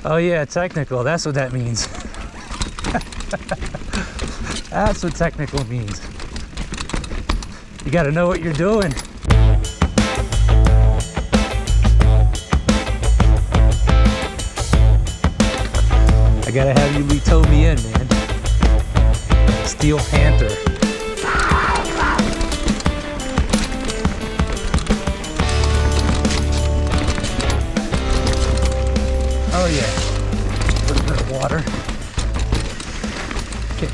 Oh yeah, technical, that's what that means. That's what technical means. You gotta know what you're doing. I gotta have you tow me in, man. Steel Panther. Oh yeah, a little bit of water. Okay.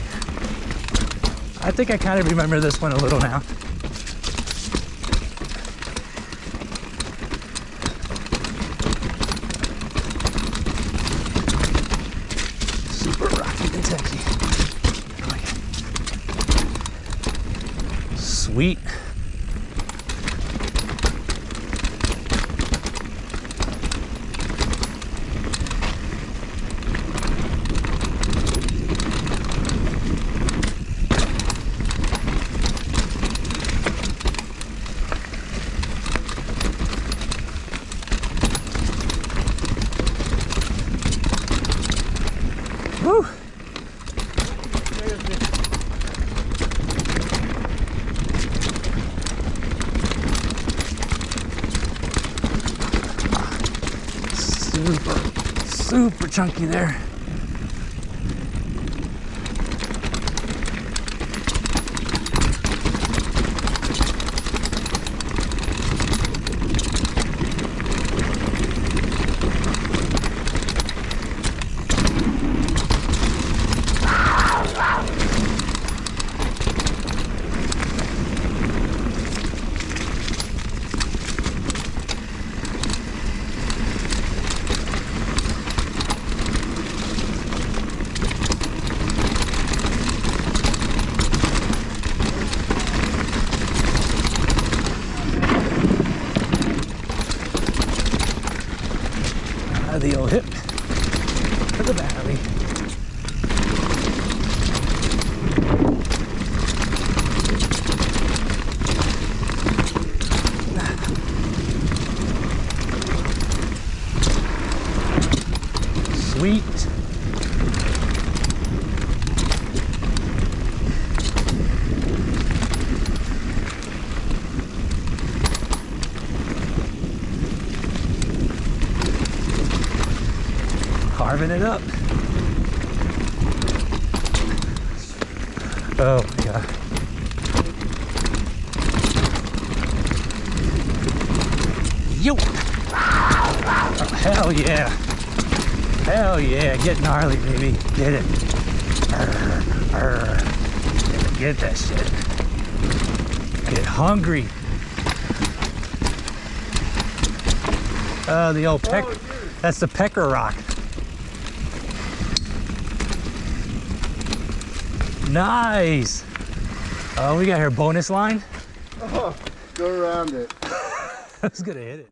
I think I kind of remember this one a little now. Super rocky Kentucky. Oh, yeah. Sweet. Woo. Super chunky there. The old hip for the valley. Sweet. Carving it up. Oh my God. Yo! Oh, hell yeah. Hell yeah. Get gnarly, baby. Get it. Arr, arr. Get that shit. Get hungry. Oh, the old peck. That's the pecker rock. Nice. Oh, we got here bonus line. Oh, go around it. I was gonna hit it.